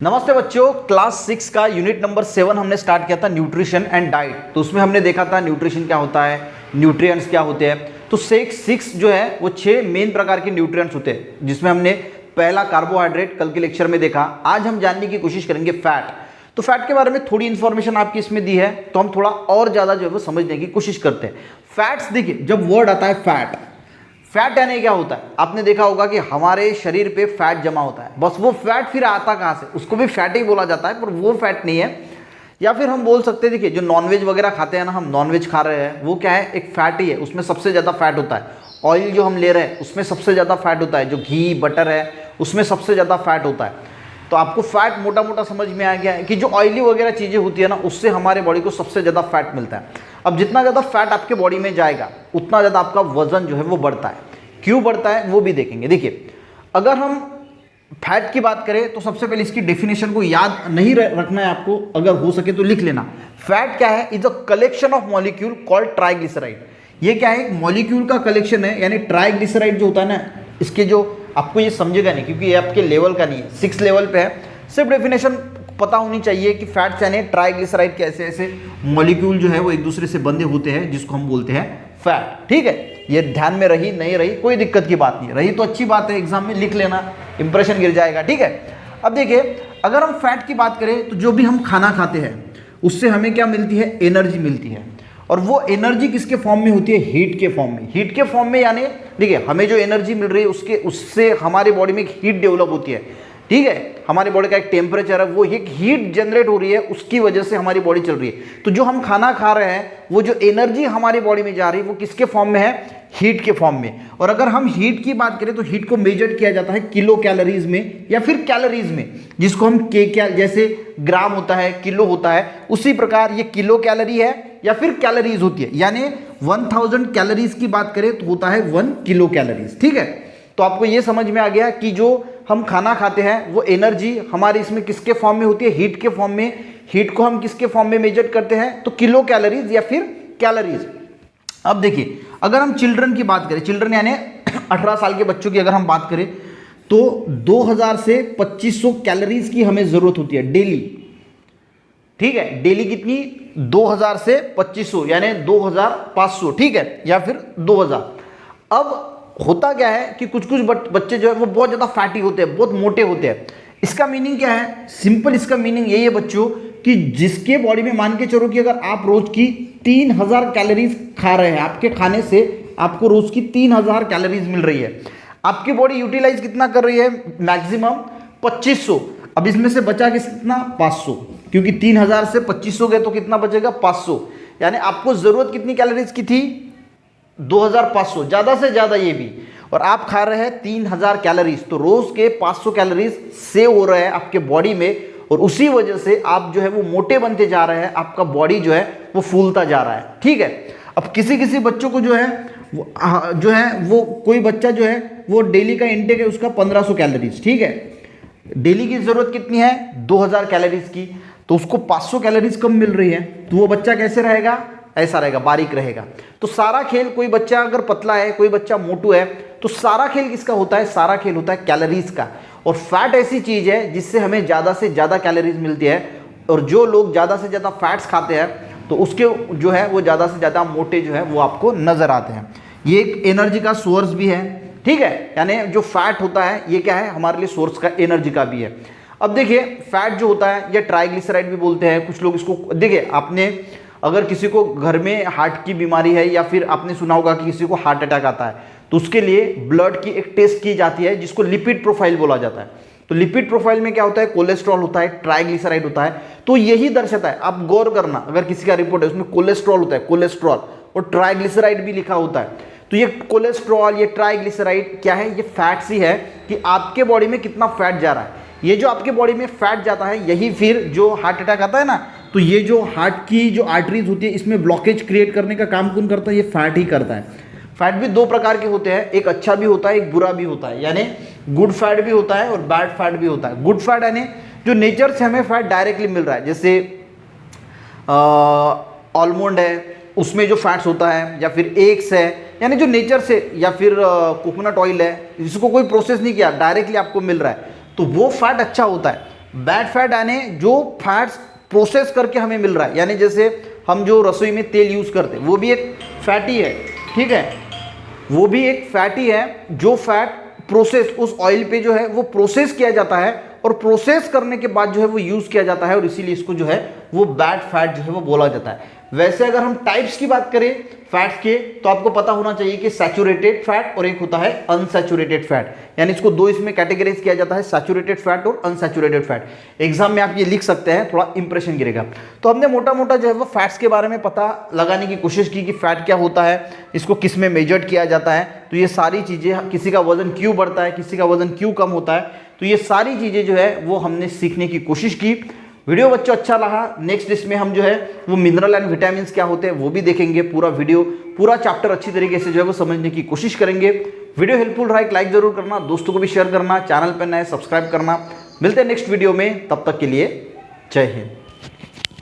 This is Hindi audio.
नमस्ते बच्चों, क्लास 6 का यूनिट नंबर 7 हमने स्टार्ट किया था न्यूट्रिशन एंड डाइट। तो उसमें हमने देखा था न्यूट्रिशन क्या होता है, न्यूट्रिएंट्स क्या होते हैं। तो 6 जो है वो 6 मेन प्रकार के न्यूट्रिएंट्स होते हैं, जिसमें हमने पहला कार्बोहाइड्रेट कल के लेक्चर में देखा। आज हम जानने की कोशिश करेंगे फैट। तो फैट के बारे में थोड़ी इन्फॉर्मेशन आपकी इसमें दी है, तो हम थोड़ा और ज़्यादा जो है वो समझने की कोशिश करते हैं। फैट्स, देखिए जब वर्ड आता है फैट, फैट यानी क्या होता है, आपने देखा होगा कि हमारे शरीर पे फैट जमा होता है। बस वो फैट फिर आता कहाँ से, उसको भी फैट ही बोला जाता है, पर वो फैट नहीं है। या फिर हम बोल सकते हैं, देखिए जो नॉनवेज वगैरह खाते हैं ना, हम नॉनवेज खा रहे हैं, वो क्या है, एक फैट ही है, उसमें सबसे ज़्यादा फैट होता है। ऑयल जो हम ले रहे हैं उसमें सबसे ज़्यादा फैट होता है, जो घी बटर है उसमें सबसे ज़्यादा फैट होता है। तो आपको फैट मोटा मोटा समझ में आ गया है कि जो ऑयली वगैरह चीज़ें होती है ना, उससे हमारे बॉडी को सबसे ज़्यादा फैट मिलता है। अब जितना ज़्यादा फैट आपके बॉडी में जाएगा उतना ज़्यादा आपका वजन जो है वो बढ़ता है। क्यों बढ़ता है वो भी देखेंगे। देखिए, अगर हम फैट की बात करें तो सबसे पहले इसकी डेफिनेशन को याद नहीं रखना है आपको, अगर हो सके तो लिख लेना। फैट क्या है, is a collection of molecule called triglyceride. ये क्या है, एक मॉलिक्यूल का कलेक्शन है, यानी ट्राइग्लिसराइड जो होता है ना, इसके जो आपको ये समझेगा नहीं क्योंकि ये आपके लेवल का नहीं है, 6 लेवल पे है। सिर्फ डेफिनेशन पता होनी चाहिए कि फैट्स यानी ट्राइग्लिसराइड के ऐसे ऐसे मॉलिक्यूल जो है वो एक दूसरे से बंधे होते हैं, जिसको हम बोलते हैं फैट। ठीक है, ये ध्यान में रही नहीं रही कोई दिक्कत की बात नहीं, रही तो अच्छी बात है, एग्जाम में लिख लेना, इंप्रेशन गिर जाएगा। ठीक है, अब देखिए, अगर हम फैट की बात करें तो जो भी हम खाना खाते हैं उससे हमें क्या मिलती है, एनर्जी मिलती है। और वो एनर्जी किसके फॉर्म में होती है, हीट के फॉर्म में। हीट के फॉर्म में यानी देखिए, हमें जो एनर्जी मिल रही है उससे हमारी बॉडी में एक हीट डेवलप होती है। ठीक है, हमारी बॉडी का एक टेम्परेचर है, वो एक हीट जनरेट हो रही है, उसकी वजह से हमारी बॉडी चल रही है। तो जो हम खाना खा रहे हैं, वो जो एनर्जी हमारी बॉडी में जा रही है वो किसके फॉर्म में है, हीट के फॉर्म में। और अगर हम हीट की बात करें तो हीट को मेजर किया जाता है किलो कैलोरीज में या फिर कैलोरीज में, जिसको हम जैसे ग्राम होता है, किलो होता है, उसी प्रकार ये किलो कैलोरी है या फिर कैलोरीज होती है। यानी 1000 कैलोरीज की बात करें तो होता है 1 किलो कैलोरीज। ठीक है, तो आपको ये समझ में आ गया कि जो हम खाना खाते हैं वो एनर्जी हमारी इसमें किसके फॉर्म में होती है, हीट के फॉर्म में। हीट को हम किसके फॉर्म में मेजर करते हैं, तो किलो कैलोरीज या फिर कैलोरीज। अब देखिए, अगर हम चिल्ड्रन की बात करें, चिल्ड्रन यानी 18 साल के बच्चों की अगर हम बात करें तो 2000 से 2500 कैलोरीज की हमें जरूरत होती है डेली। ठीक है, डेली कितनी, 2000 से 2500 यानी 2500। ठीक है, या फिर 2000। अब होता क्या है कि कुछ कुछ बच्चे जो है वो बहुत ज़्यादा फैटी होते हैं, बहुत मोटे होते हैं। इसका मीनिंग क्या है, सिंपल इसका मीनिंग यही है बच्चों कि जिसके बॉडी में मान के चलो कि अगर आप रोज की 3000 कैलोरीज खा रहे हैं, आपके खाने से आपको रोज की 3000 कैलोरीज मिल रही है, आपकी बॉडी यूटिलाइज कितना कर रही है, मैक्सिमम 2500। अब इसमें से बचा कितना, 500, क्योंकि 3000 से 2500 गए तो कितना बचेगा, 500। यानी आपको जरूरत कितनी कैलोरीज की थी, 2500, ज़्यादा से ज़्यादा ये भी, और आप खा रहे हैं 3000 कैलोरीज, तो रोज़ के 500 कैलोरीज सेव हो रहे हैं आपके बॉडी में, और उसी वजह से आप जो है वो मोटे बनते जा रहे हैं, आपका बॉडी जो है वो फूलता जा रहा है। ठीक है, अब किसी किसी बच्चों को जो है वो कोई बच्चा जो है वो डेली का इंटेक है उसका 1500 कैलोरीज। ठीक है, डेली की ज़रूरत कितनी है, 2000 कैलोरीज की, तो उसको 500 कैलोरीज कम मिल रही है, तो वो बच्चा कैसे रहेगा, ऐसा रहेगा, बारीक रहेगा। तो सारा खेल, कोई बच्चा अगर पतला है, कोई बच्चा मोटू है, तो सारा खेल किसका होता है, सारा खेल होता है कैलोरीज का। और फैट ऐसी चीज है जिससे हमें ज़्यादा से ज़्यादा कैलोरीज मिलती है, और जो लोग ज़्यादा से ज़्यादा फैट्स खाते हैं तो उसके जो है वो ज़्यादा से ज़्यादा मोटे जो है वो आपको नजर आते हैं। ये एक एनर्जी का सोर्स भी है। ठीक है, यानी जो फैट होता है ये क्या है, हमारे लिए सोर्स का एनर्जी का भी है। अब देखिए, फैट जो होता है ये ट्राइग्लिसराइड भी बोलते हैं कुछ लोग इसको। देखिए, आपने अगर किसी को घर में हार्ट की बीमारी है या फिर आपने सुना होगा कि किसी को हार्ट अटैक आता है, तो उसके लिए ब्लड की एक टेस्ट की जाती है जिसको लिपिड प्रोफाइल बोला जाता है। तो लिपिड प्रोफाइल में क्या होता है, कोलेस्ट्रॉल होता है, ट्राइग्लिसराइड होता है। तो यही दर्शाता है, आप गौर करना, अगर किसी का रिपोर्ट है उसमें कोलेस्ट्रॉल होता है, कोलेस्ट्रॉल, और ट्राइग्लिसराइड भी लिखा होता है। तो ये कोलेस्ट्रॉल, ये ट्राइग्लिसराइड क्या है, ये फैट्स ही है कि आपके बॉडी में कितना फैट जा रहा है। ये जो आपके बॉडी में फैट जाता है, यही फिर जो हार्ट अटैक आता है ना, तो ये जो हार्ट की जो आर्टरीज होती है इसमें ब्लॉकेज क्रिएट करने का काम कौन करता है, ये फैट ही करता है। फैट भी 2 प्रकार के होते हैं, एक अच्छा भी होता है, एक बुरा भी होता है। यानी गुड फैट भी होता है और बैड फैट भी होता है। गुड फैट यानी जो नेचर से हमें फैट डायरेक्टली मिल रहा है, जैसे आलमंड है उसमें जो फैट्स होता है, या फिर एग्स है, यानी जो नेचर से, या फिर कोकोनट ऑयल है जिसको कोई प्रोसेस नहीं किया, डायरेक्टली आपको मिल रहा है, तो वो फैट अच्छा होता है। बैड फैट यानी जो फैट्स प्रोसेस करके हमें मिल रहा है, यानी जैसे हम जो रसोई में तेल यूज़ करते हैं वो भी एक फैटी है, ठीक है, वो भी एक फैटी है। जो फैट प्रोसेस उस ऑयल पे जो है वो प्रोसेस किया जाता है और प्रोसेस करने के बाद जो है वो यूज़ किया जाता है, और इसीलिए इसको जो है वो बैड फैट जो है वो बोला जाता है। वैसे अगर हम टाइप्स की बात करें फैट्स के, तो आपको पता होना चाहिए कि सैचुरेटेड फैट और एक होता है अनसैचुरेटेड फैट, यानी इसको दो इसमें कैटेगराइज किया जाता है, सैचुरेटेड फैट और अनसैचुरेटेड फैट। एग्जाम में आप ये लिख सकते हैं, थोड़ा इंप्रेशन गिरेगा। तो हमने मोटा मोटा जो है वो फैट्स के बारे में पता लगाने की कोशिश की कि फैट क्या होता है, इसको किस में मेजर्ड किया जाता है। तो ये सारी चीज़ें, किसी का वजन क्यों बढ़ता है, किसी का वजन क्यों कम होता है, तो ये सारी चीज़ें जो है वो हमने सीखने की कोशिश की। वीडियो बच्चों अच्छा लगा, नेक्स्ट इसमें हम जो है वो मिनरल एंड विटामिन क्या होते हैं वो भी देखेंगे। पूरा वीडियो, पूरा चैप्टर अच्छी तरीके से जो है वो समझने की कोशिश करेंगे। वीडियो हेल्पफुल रहा, एक लाइक जरूर करना, दोस्तों को भी शेयर करना, चैनल पर नए सब्सक्राइब करना। मिलते हैं नेक्स्ट वीडियो में, तब तक के लिए जय हिंद।